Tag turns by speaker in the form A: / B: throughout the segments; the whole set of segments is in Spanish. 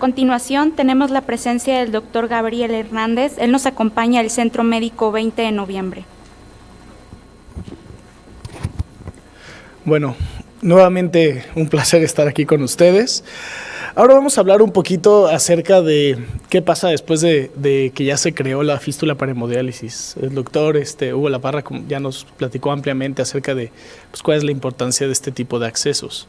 A: continuación tenemos la presencia del doctor Gabriel Hernández. Él nos acompaña del Centro Médico 20 de noviembre.
B: Bueno, nuevamente un placer estar aquí con ustedes. Ahora vamos a hablar un poquito acerca de qué pasa después de que ya se creó la fístula para hemodiálisis. El doctor Hugo Laparra ya nos platicó ampliamente acerca de cuál es la importancia de este tipo de accesos.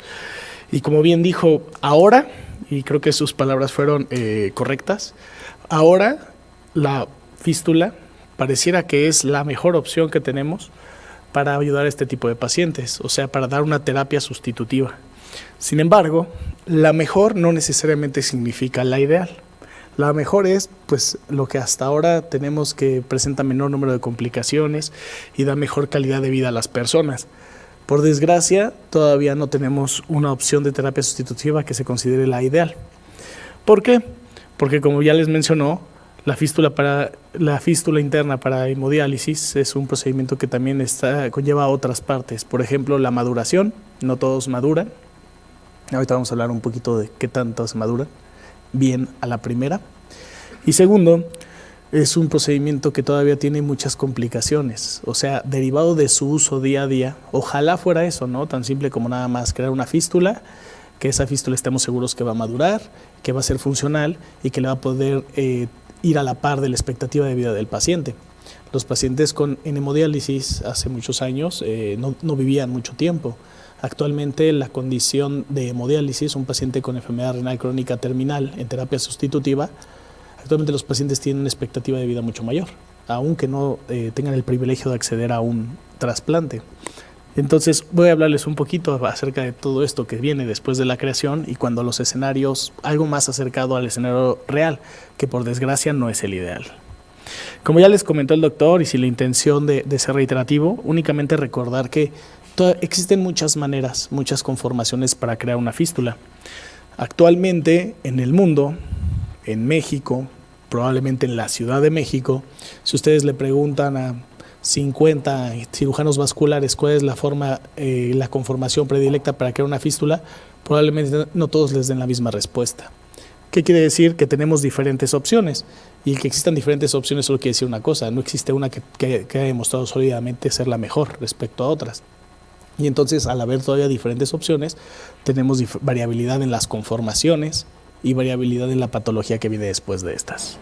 B: Y como bien dijo, ahora, y creo que sus palabras fueron correctas, ahora la fístula pareciera que es la mejor opción que tenemos para ayudar a este tipo de pacientes, o sea, para dar una terapia sustitutiva. Sin embargo, la mejor no necesariamente significa la ideal. La mejor es pues lo que hasta ahora tenemos, que presenta menor número de complicaciones y da mejor calidad de vida a las personas. Por desgracia, todavía no tenemos una opción de terapia sustitutiva que se considere la ideal. ¿Por qué? Porque como ya les mencionó, la fístula interna para hemodiálisis es un procedimiento que también conlleva otras partes. Por ejemplo, la maduración. No todos maduran. Ahorita vamos a hablar un poquito de qué tanto se maduran bien a la primera. Y segundo, es un procedimiento que todavía tiene muchas complicaciones. O sea, derivado de su uso día a día, ojalá fuera eso, ¿no? Tan simple como nada más crear una fístula, que esa fístula estemos seguros que va a madurar, que va a ser funcional y que le va a poder ir a la par de la expectativa de vida del paciente. Los pacientes en hemodiálisis hace muchos años no vivían mucho tiempo. Actualmente la condición de hemodiálisis, un paciente con enfermedad renal crónica terminal en terapia sustitutiva, actualmente los pacientes tienen una expectativa de vida mucho mayor, aunque no tengan el privilegio de acceder a un trasplante. Entonces voy a hablarles un poquito acerca de todo esto que viene después de la creación y cuando los escenarios, algo más acercado al escenario real, que por desgracia no es el ideal. Como ya les comentó el doctor, y sin la intención de ser reiterativo, únicamente recordar que existen muchas maneras, muchas conformaciones para crear una fístula. Actualmente en el mundo, en México, probablemente en la Ciudad de México, si ustedes le preguntan a 50 cirujanos vasculares cuál es la conformación predilecta para crear una fístula, probablemente no todos les den la misma respuesta. ¿Qué quiere decir? Que tenemos diferentes opciones, y que existan diferentes opciones solo quiere decir una cosa: no existe una que haya demostrado sólidamente ser la mejor respecto a otras. Y entonces, al haber todavía diferentes opciones, tenemos variabilidad en las conformaciones y variabilidad en la patología que viene después de estas.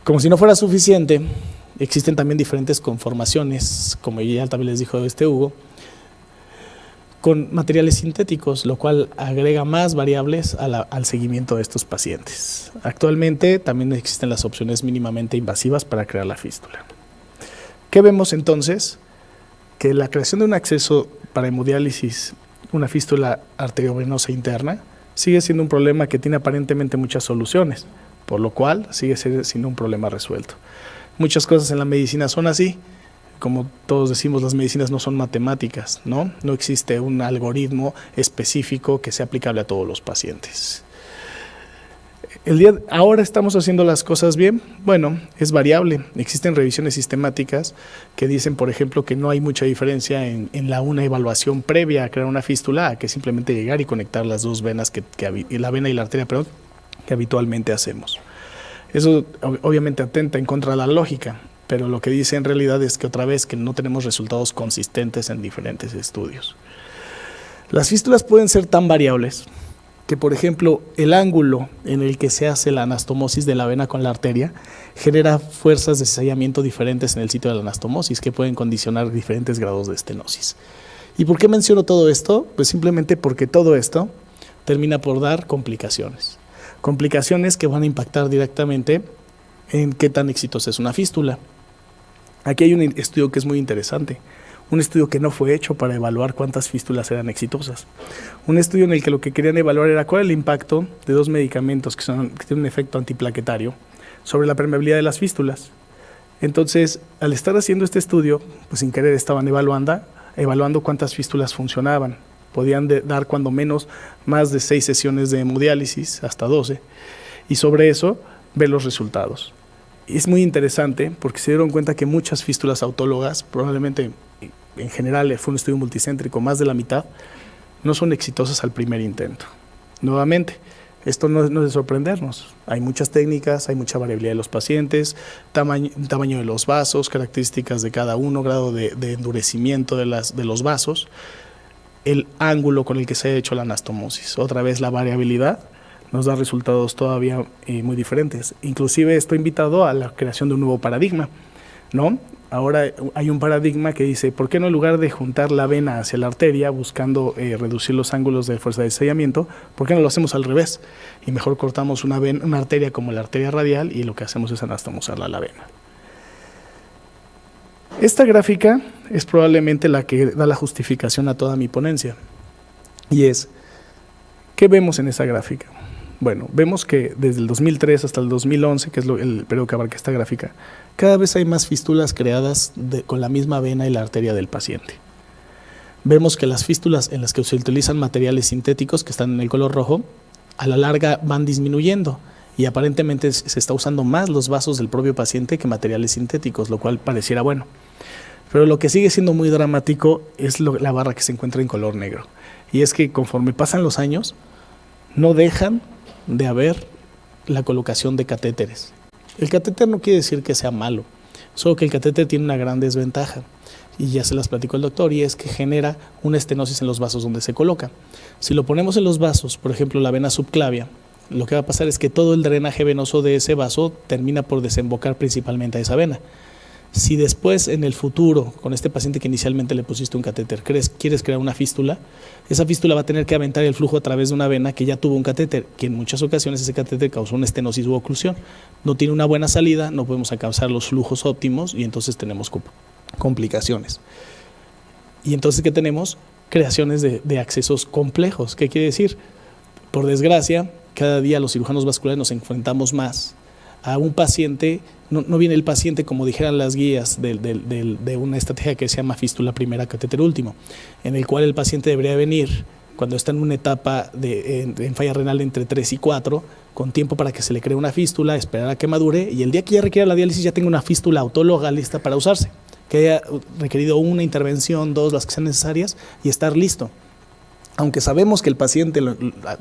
B: Como si no fuera suficiente, existen también diferentes conformaciones, como ya también les dijo Hugo, con materiales sintéticos, lo cual agrega más variables al seguimiento de estos pacientes. Actualmente también existen las opciones mínimamente invasivas para crear la fístula. ¿Qué vemos entonces? Que la creación de un acceso para hemodiálisis, una fístula arteriovenosa interna, sigue siendo un problema que tiene aparentemente muchas soluciones, por lo cual sigue siendo un problema resuelto. Muchas cosas en la medicina son así. Como todos decimos, las medicinas no son matemáticas, ¿no? No existe un algoritmo específico que sea aplicable a todos los pacientes. Ahora estamos haciendo las cosas bien. Bueno, es variable. Existen revisiones sistemáticas que dicen, por ejemplo, que no hay mucha diferencia en una evaluación previa a crear una fístula, que simplemente llegar y conectar las dos venas, la vena y la arteria, que habitualmente hacemos. Eso obviamente atenta en contra de la lógica, pero lo que dice en realidad es que otra vez que no tenemos resultados consistentes en diferentes estudios. Las fístulas pueden ser tan variables que, por ejemplo, el ángulo en el que se hace la anastomosis de la vena con la arteria genera fuerzas de cizallamiento diferentes en el sitio de la anastomosis que pueden condicionar diferentes grados de estenosis. ¿Y por qué menciono todo esto? Pues simplemente porque todo esto termina por dar complicaciones. Complicaciones que van a impactar directamente en qué tan exitosa es una fístula. Aquí hay un estudio que es muy interesante. Un estudio que no fue hecho para evaluar cuántas fístulas eran exitosas. Un estudio en el que lo que querían evaluar era cuál es el impacto de dos medicamentos que tienen un efecto antiplaquetario sobre la permeabilidad de las fístulas. Entonces, al estar haciendo este estudio, pues sin querer estaban evaluando cuántas fístulas funcionaban. Podían dar cuando menos más de 6 sesiones de hemodiálisis, hasta 12, y sobre eso ver los resultados. Y es muy interesante porque se dieron cuenta que muchas fístulas autólogas, probablemente en general fue un estudio multicéntrico, más de la mitad, no son exitosas al primer intento. Nuevamente, Esto no es de sorprendernos. Hay muchas técnicas, hay mucha variabilidad de los pacientes, tamaño de los vasos, características de cada uno, grado de endurecimiento de los vasos, el ángulo con el que se ha hecho la anastomosis. Otra vez la variabilidad nos da resultados todavía muy diferentes. Inclusive esto ha invitado a la creación de un nuevo paradigma, ¿no? Ahora hay un paradigma que dice, ¿por qué no en lugar de juntar la vena hacia la arteria buscando reducir los ángulos de fuerza de desviamiento, por qué no lo hacemos al revés? Y mejor cortamos una arteria como la arteria radial y lo que hacemos es anastomosarla a la vena. Esta gráfica es probablemente la que da la justificación a toda mi ponencia. Y es, ¿qué vemos en esa gráfica? Bueno, vemos que desde el 2003 hasta el 2011, que es el periodo que abarca esta gráfica, cada vez hay más fístulas creadas con la misma vena y la arteria del paciente. Vemos que las fístulas en las que se utilizan materiales sintéticos, que están en el color rojo, a la larga van disminuyendo y aparentemente se está usando más los vasos del propio paciente que materiales sintéticos, lo cual pareciera bueno. Pero lo que sigue siendo muy dramático es la barra que se encuentra en color negro. Y es que conforme pasan los años, no dejan de haber la colocación de catéteres. El catéter no quiere decir que sea malo, solo que el catéter tiene una gran desventaja, y ya se las platicó el doctor, y es que genera una estenosis en los vasos donde se coloca. Si lo ponemos en los vasos, por ejemplo la vena subclavia, lo que va a pasar es que todo el drenaje venoso de ese vaso termina por desembocar principalmente a esa vena. Si después en el futuro, con este paciente que inicialmente le pusiste un catéter, quieres crear una fístula, esa fístula va a tener que aventar el flujo a través de una vena que ya tuvo un catéter, que en muchas ocasiones ese catéter causó una estenosis u oclusión. No tiene una buena salida, no podemos alcanzar los flujos óptimos y entonces tenemos complicaciones. Y entonces, ¿qué tenemos? Creaciones de accesos complejos. ¿Qué quiere decir? Por desgracia, cada día los cirujanos vasculares nos enfrentamos más a un paciente. No viene el paciente como dijeran las guías de una estrategia que se llama fístula primera, catéter último, en el cual el paciente debería venir cuando está en una etapa en falla renal entre 3 y 4, con tiempo para que se le cree una fístula, esperar a que madure, y el día que ya requiera la diálisis ya tenga una fístula autóloga lista para usarse, que haya requerido una intervención, 2, las que sean necesarias, y estar listo. Aunque sabemos que el paciente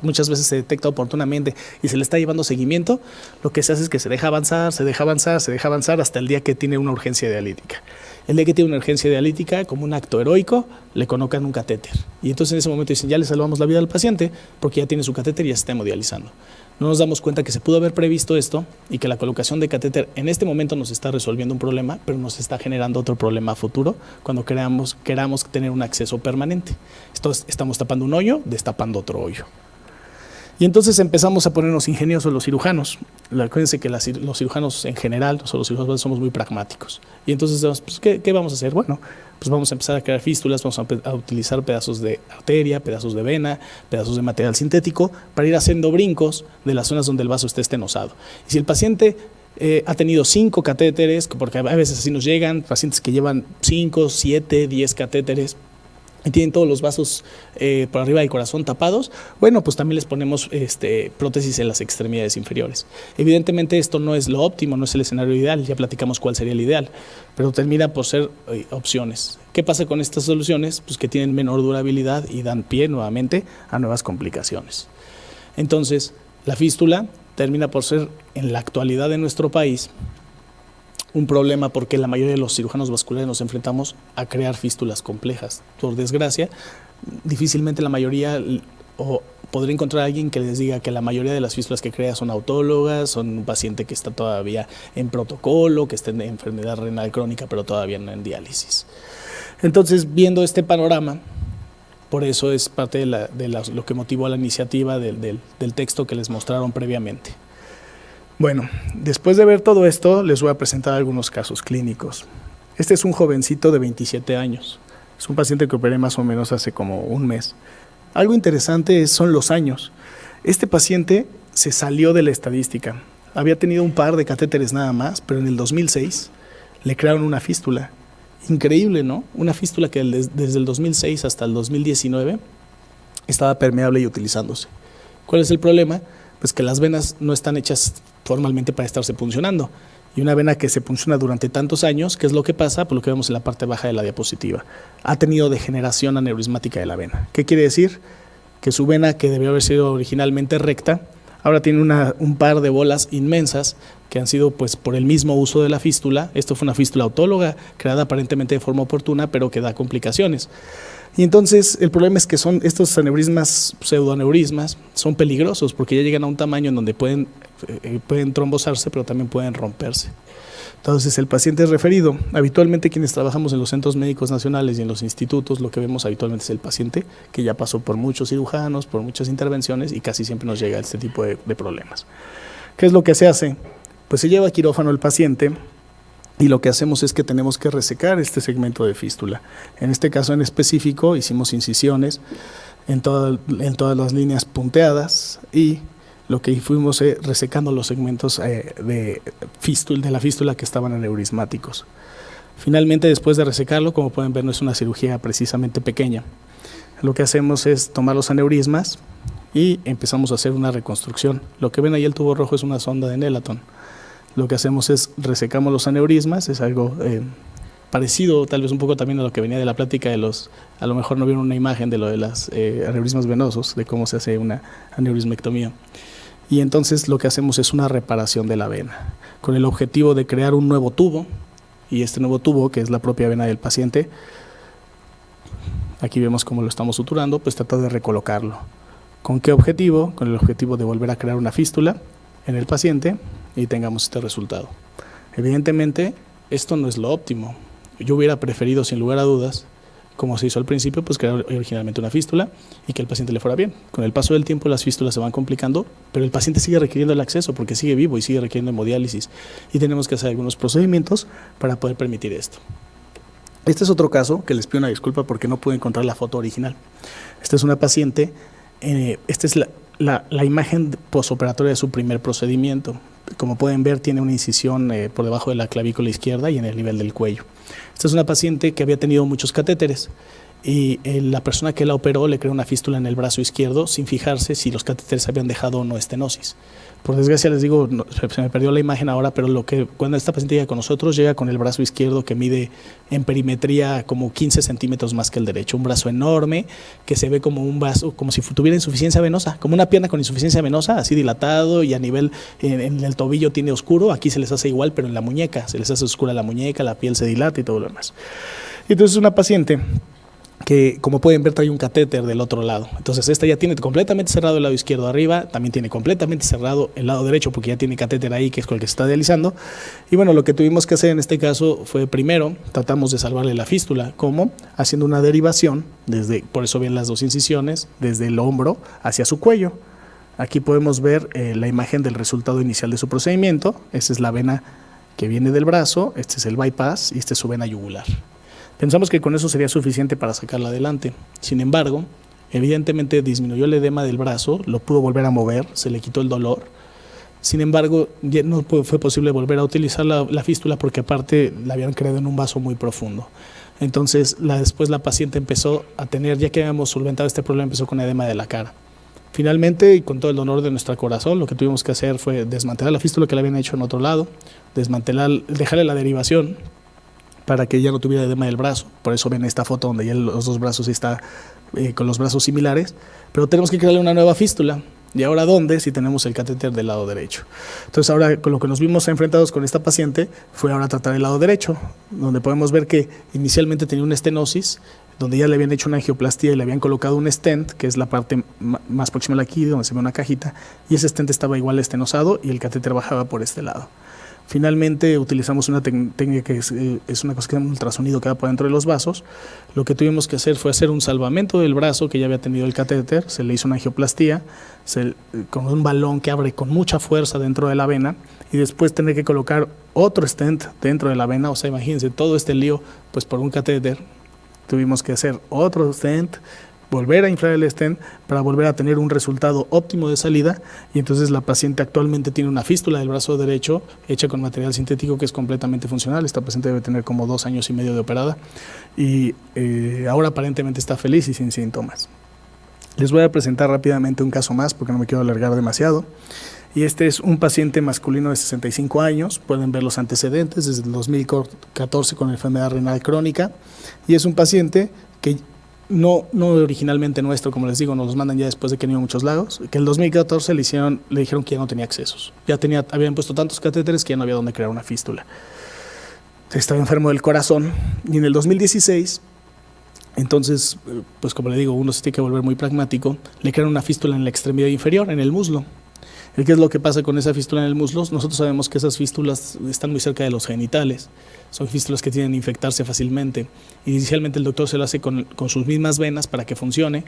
B: muchas veces se detecta oportunamente y se le está llevando seguimiento, lo que se hace es que se deja avanzar hasta el día que tiene una urgencia dialítica. El día que tiene una urgencia dialítica, como un acto heroico, le colocan un catéter. Y entonces en ese momento dicen, ya le salvamos la vida al paciente porque ya tiene su catéter y ya se está hemodializando. No nos damos cuenta que se pudo haber previsto esto y que la colocación de catéter en este momento nos está resolviendo un problema, pero nos está generando otro problema a futuro cuando queramos tener un acceso permanente. Estamos tapando un hoyo, destapando otro hoyo. Y entonces empezamos a ponernos ingeniosos los cirujanos. Acuérdense que los cirujanos en general, nosotros los cirujanos somos muy pragmáticos. Y entonces, pues, ¿qué vamos a hacer? Bueno, pues vamos a empezar a crear fístulas, vamos a utilizar pedazos de arteria, pedazos de vena, pedazos de material sintético para ir haciendo brincos de las zonas donde el vaso esté estenosado. Y si el paciente ha tenido 5 catéteres, porque a veces así nos llegan, pacientes que llevan 5, 7, 10 catéteres, y tienen todos los vasos por arriba del corazón tapados, bueno, pues también les ponemos prótesis en las extremidades inferiores. Evidentemente esto no es lo óptimo, no es el escenario ideal, ya platicamos cuál sería el ideal, pero termina por ser opciones. ¿Qué pasa con estas soluciones? Pues que tienen menor durabilidad y dan pie nuevamente a nuevas complicaciones. Entonces, la fístula termina por ser, en la actualidad de nuestro país, un problema porque la mayoría de los cirujanos vasculares nos enfrentamos a crear fístulas complejas. Por desgracia, difícilmente la mayoría, o podré encontrar a alguien que les diga que la mayoría de las fístulas que crea son autólogas, son un paciente que está todavía en protocolo, que está en enfermedad renal crónica, pero todavía no en diálisis. Entonces, viendo este panorama, por eso es parte de lo que motivó a la iniciativa del texto que les mostraron previamente. Bueno, después de ver todo esto, les voy a presentar algunos casos clínicos. Este es un jovencito de 27 años. Es un paciente que operé más o menos hace como un mes. Algo interesante son los años. Este paciente se salió de la estadística. Había tenido un par de catéteres nada más, pero en el 2006 le crearon una fístula. Increíble, ¿no? Una fístula que desde el 2006 hasta el 2019 estaba permeable y utilizándose. ¿Cuál es el problema? Pues que las venas no están hechas formalmente para estarse puncionando. Y una vena que se punciona durante tantos años, ¿qué es lo que pasa? Por lo que vemos en la parte baja de la diapositiva. Ha tenido degeneración aneurismática de la vena. ¿Qué quiere decir? Que su vena, que debió haber sido originalmente recta, Ahora tiene un par de bolas inmensas que han sido pues por el mismo uso de la fístula. Esto fue una fístula autóloga creada aparentemente de forma oportuna, pero que da complicaciones. Y entonces el problema es que son estos aneurismas, pseudoaneurismas, son peligrosos porque ya llegan a un tamaño en donde pueden trombosarse, pero también pueden romperse. Entonces el paciente es referido. Habitualmente quienes trabajamos en los centros médicos nacionales y en los institutos, lo que vemos habitualmente es el paciente que ya pasó por muchos cirujanos, por muchas intervenciones y casi siempre nos llega este tipo de problemas. ¿Qué es lo que se hace? Pues se lleva a quirófano el paciente y lo que hacemos es que tenemos que resecar este segmento de fístula. En este caso en específico hicimos incisiones en todas las líneas punteadas y lo que fuimos resecando los segmentos de la fístula que estaban aneurismáticos. Finalmente, después de resecarlo, como pueden ver, no es una cirugía precisamente pequeña. Lo que hacemos es tomar los aneurismas y empezamos a hacer una reconstrucción. Lo que ven ahí el tubo rojo es una sonda de Nelaton. Lo que hacemos es resecamos los aneurismas, es algo parecido tal vez un poco también a lo que venía de la plática de a lo mejor no vieron una imagen de lo de los aneurismas venosos, de cómo se hace una aneurismectomía. Y entonces lo que hacemos es una reparación de la vena, con el objetivo de crear un nuevo tubo, y este nuevo tubo, que es la propia vena del paciente, aquí vemos cómo lo estamos suturando, pues tratar de recolocarlo. ¿Con qué objetivo? Con el objetivo de volver a crear una fístula en el paciente y tengamos este resultado. Evidentemente, esto no es lo óptimo. Yo hubiera preferido, sin lugar a dudas, como se hizo al principio, pues crear originalmente una fístula y que el paciente le fuera bien. Con el paso del tiempo las fístulas se van complicando, pero el paciente sigue requiriendo el acceso porque sigue vivo y sigue requiriendo hemodiálisis y tenemos que hacer algunos procedimientos para poder permitir esto. Este es otro caso que les pido una disculpa porque no pude encontrar la foto original. Esta es una paciente, esta es la imagen posoperatoria de su primer procedimiento. Como pueden ver, tiene una incisión por debajo de la clavícula izquierda y en el nivel del cuello. Esta es una paciente que había tenido muchos catéteres y la persona que la operó le creó una fístula en el brazo izquierdo sin fijarse si los catéteres habían dejado o no estenosis. Por desgracia les digo, se me perdió la imagen ahora, pero cuando esta paciente llega con nosotros, llega con el brazo izquierdo que mide en perimetría como 15 centímetros más que el derecho. Un brazo enorme que se ve como un vaso, como si tuviera insuficiencia venosa, como una pierna con insuficiencia venosa, así dilatado y a nivel, en el tobillo tiene oscuro, aquí se les hace igual, pero en la muñeca, se les hace oscura la muñeca, la piel se dilata y todo lo demás. Y entonces una paciente que, como pueden ver, trae un catéter del otro lado. Entonces esta ya tiene completamente cerrado el lado izquierdo arriba, también tiene completamente cerrado el lado derecho porque ya tiene catéter ahí, que es con el que se está dializando. Y bueno, lo que tuvimos que hacer en este caso fue primero, tratamos de salvarle la fístula. ¿Cómo? Haciendo una derivación, por eso ven las dos incisiones, desde el hombro hacia su cuello. Aquí podemos ver la imagen del resultado inicial de su procedimiento. Esta es la vena que viene del brazo, este es el bypass y esta es su vena yugular. Pensamos que con eso sería suficiente para sacarla adelante. Sin embargo, evidentemente disminuyó el edema del brazo, lo pudo volver a mover, se le quitó el dolor. Sin embargo, ya no fue posible volver a utilizar la fístula porque aparte la habían creado en un vaso muy profundo. Entonces, después la paciente empezó a tener, ya que habíamos solventado este problema, empezó con edema de la cara. Finalmente, y con todo el dolor de nuestro corazón, lo que tuvimos que hacer fue desmantelar la fístula que le habían hecho en otro lado, dejarle la derivación, para que ella no tuviera edema del brazo. Por eso ven esta foto donde ya los dos brazos está con los brazos similares, pero tenemos que crearle una nueva fístula. ¿Y ahora dónde? Si tenemos el catéter del lado derecho. Entonces ahora con lo que nos vimos enfrentados con esta paciente fue ahora tratar el lado derecho, donde podemos ver que inicialmente tenía una estenosis, donde ya le habían hecho una angioplastía y le habían colocado un stent, que es la parte más próxima aquí, donde se ve una cajita, y ese stent estaba igual estenosado y el catéter bajaba por este lado. Finalmente utilizamos una técnica que es una cosa que se llama ultrasonido que va por dentro de los vasos. Lo que tuvimos que hacer fue hacer un salvamento del brazo que ya había tenido el catéter, se le hizo una angioplastía con un balón que abre con mucha fuerza dentro de la vena y después tener que colocar otro stent dentro de la vena. O sea, imagínense todo este lío pues por un catéter. Tuvimos que hacer otro stent, volver a inflar el stent para volver a tener un resultado óptimo de salida y entonces la paciente actualmente tiene una fístula del brazo derecho hecha con material sintético que es completamente funcional. Esta paciente debe tener como 2 años y medio de operada y ahora aparentemente está feliz y sin síntomas. Les voy a presentar rápidamente un caso más porque no me quiero alargar demasiado. Y este es un paciente masculino de 65 años, pueden ver los antecedentes desde el 2014 con enfermedad renal crónica y es un paciente que no originalmente nuestro, como les digo, nos los mandan ya después de que han ido a muchos lados, que en el 2014 le dijeron que ya no tenía accesos. Habían puesto tantos catéteres que ya no había dónde crear una fístula. Estaba enfermo del corazón y en el 2016, entonces, pues como le digo, uno se tiene que volver muy pragmático, le crearon una fístula en la extremidad inferior, en el muslo. ¿Qué es lo que pasa con esa fístula en el muslo? Nosotros sabemos que esas fístulas están muy cerca de los genitales, son fístulas que tienden a infectarse fácilmente. Inicialmente el doctor se lo hace con sus mismas venas para que funcione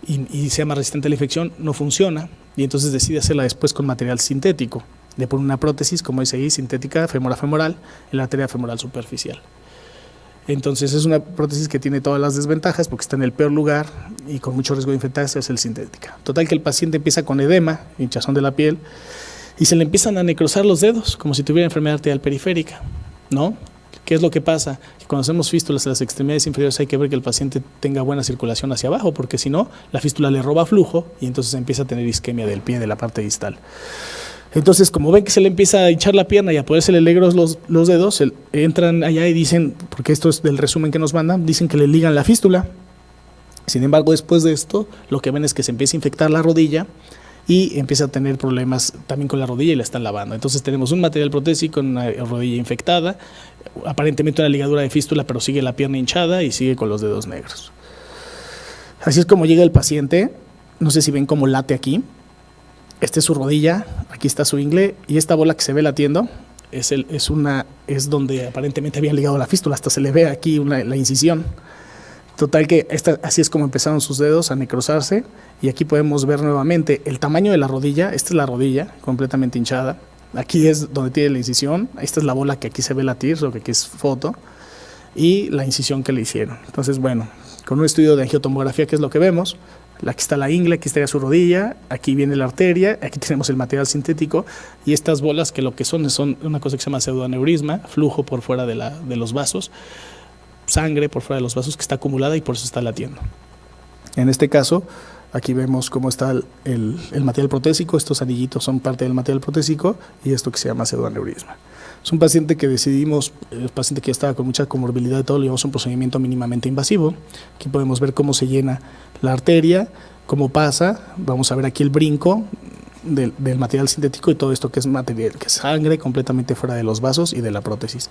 B: y sea más resistente a la infección, no funciona y entonces decide hacerla después con material sintético. Le pone una prótesis, como dice ahí, sintética, femoral, en la arteria femoral superficial. Entonces es una prótesis que tiene todas las desventajas porque está en el peor lugar y con mucho riesgo de infectarse, es el sintética. Total que el paciente empieza con edema, hinchazón de la piel, y se le empiezan a necrosar los dedos, como si tuviera enfermedad arterial periférica, ¿no? ¿Qué es lo que pasa? Que cuando hacemos fístulas en las extremidades inferiores hay que ver que el paciente tenga buena circulación hacia abajo, porque si no, la fístula le roba flujo y entonces empieza a tener isquemia del pie, de la parte distal. Entonces, como ven que se le empieza a hinchar la pierna y a ponérsele negros los dedos, entran allá y dicen, porque esto es del resumen que nos mandan, dicen que le ligan la fístula. Sin embargo, después de esto, lo que ven es que se empieza a infectar la rodilla y empieza a tener problemas también con la rodilla y la están lavando. Entonces tenemos un material protésico en una rodilla infectada, aparentemente una ligadura de fístula, pero sigue la pierna hinchada y sigue con los dedos negros. Así es como llega el paciente. No sé si ven cómo late aquí. Esta es su rodilla, aquí está su ingle y esta bola que se ve latiendo es donde aparentemente habían ligado la fístula, hasta se le ve aquí la incisión. Total que así es como empezaron sus dedos a necrosarse y aquí podemos ver nuevamente el tamaño de la rodilla. Esta es la rodilla completamente hinchada, aquí es donde tiene la incisión, esta es la bola que aquí se ve latir, lo que aquí es foto, y la incisión que le hicieron. Entonces, bueno, con un estudio de angiotomografía, ¿qué es lo que vemos? Aquí está la ingle, aquí estaría su rodilla, aquí viene la arteria, aquí tenemos el material sintético y estas bolas que lo que son una cosa que se llama pseudoaneurisma, flujo por fuera de los vasos, sangre por fuera de los vasos que está acumulada y por eso está latiendo. En este caso, aquí vemos cómo está el material protésico, estos anillitos son parte del material protésico y esto que se llama pseudoaneurisma. Es un paciente que decidimos, el paciente que ya estaba con mucha comorbilidad y todo, le llevamos un procedimiento mínimamente invasivo. Aquí podemos ver cómo se llena la arteria, cómo pasa, vamos a ver aquí el brinco del material sintético y todo esto que es material, que es sangre completamente fuera de los vasos y de la prótesis.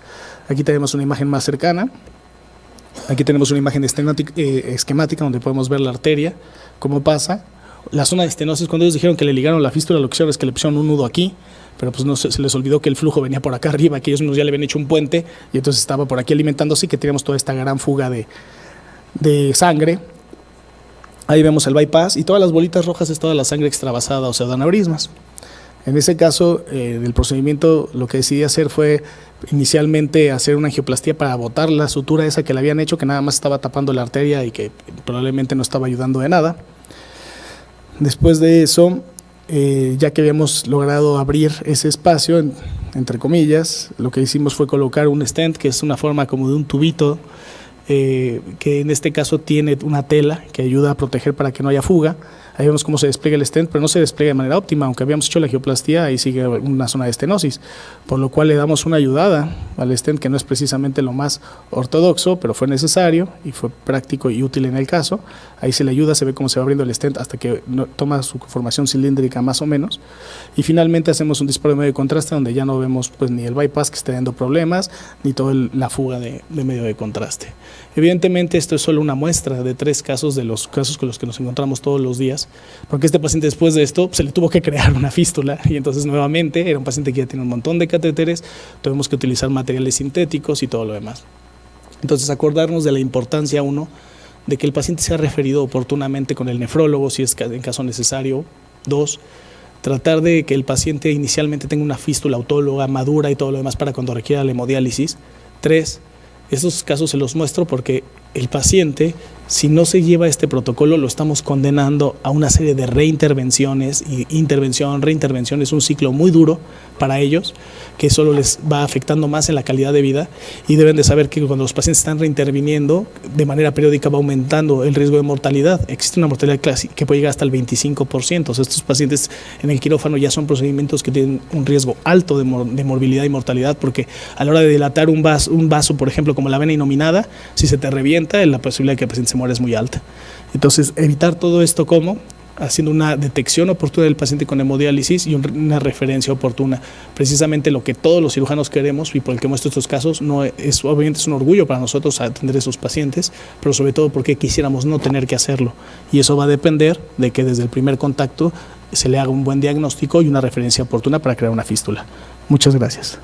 B: Aquí tenemos una imagen más cercana, aquí tenemos una imagen esquemática donde podemos ver la arteria, cómo pasa. La zona de estenosis, cuando ellos dijeron que le ligaron la fístula, lo que hicieron es que le pusieron un nudo aquí, pero pues no se les olvidó que el flujo venía por acá arriba, que ellos mismos ya le habían hecho un puente y entonces estaba por aquí alimentándose y que teníamos toda esta gran fuga de sangre. Ahí vemos el bypass y todas las bolitas rojas es toda la sangre extravasada o pseudoaneurismas. En ese caso, del procedimiento, lo que decidí hacer fue inicialmente hacer una angioplastía para botar la sutura esa que le habían hecho, que nada más estaba tapando la arteria y que probablemente no estaba ayudando de nada. Después de eso, ya que habíamos logrado abrir ese espacio, entre comillas, lo que hicimos fue colocar un stent, que es una forma como de un tubito, que en este caso tiene una tela que ayuda a proteger para que no haya fuga. Ahí vemos cómo se despliega el stent, pero no se despliega de manera óptima, aunque habíamos hecho la angioplastía, ahí sigue una zona de estenosis, por lo cual le damos una ayudada al stent que no es precisamente lo más ortodoxo, pero fue necesario y fue práctico y útil en el caso. Ahí se le ayuda, se ve cómo se va abriendo el stent hasta que toma su formación cilíndrica más o menos, y finalmente hacemos un disparo de medio de contraste donde ya no vemos pues ni el bypass que esté dando problemas, ni toda la fuga de medio de contraste. Evidentemente esto es solo una muestra de 3 casos de los casos con los que nos encontramos todos los días, porque este paciente después de esto se le tuvo que crear una fístula y entonces nuevamente era un paciente que ya tiene un montón de catéteres, tuvimos que utilizar materiales sintéticos y todo lo demás. Entonces acordarnos de la importancia, uno, de que el paciente sea referido oportunamente con el nefrólogo si es en caso necesario. 2, tratar de que el paciente inicialmente tenga una fístula autóloga, madura y todo lo demás para cuando requiera la hemodiálisis. 3, estos casos se los muestro porque el paciente, si no se lleva este protocolo, lo estamos condenando a una serie de reintervenciones, y reintervención es un ciclo muy duro para ellos, que solo les va afectando más en la calidad de vida, y deben de saber que cuando los pacientes están reinterviniendo, de manera periódica va aumentando el riesgo de mortalidad. Existe una mortalidad que puede llegar hasta el 25%. O sea, estos pacientes en el quirófano ya son procedimientos que tienen un riesgo alto de morbilidad y mortalidad, porque a la hora de dilatar un vaso, por ejemplo, como la vena inominada, si se te revienta, la posibilidad de que el paciente se muera muerte es muy alta. Entonces, evitar todo esto, ¿cómo? Haciendo una detección oportuna del paciente con hemodiálisis y una referencia oportuna. Precisamente lo que todos los cirujanos queremos y por el que muestro estos casos, obviamente es un orgullo para nosotros atender a esos pacientes, pero sobre todo porque quisiéramos no tener que hacerlo. Y eso va a depender de que desde el primer contacto se le haga un buen diagnóstico y una referencia oportuna para crear una fístula. Muchas gracias.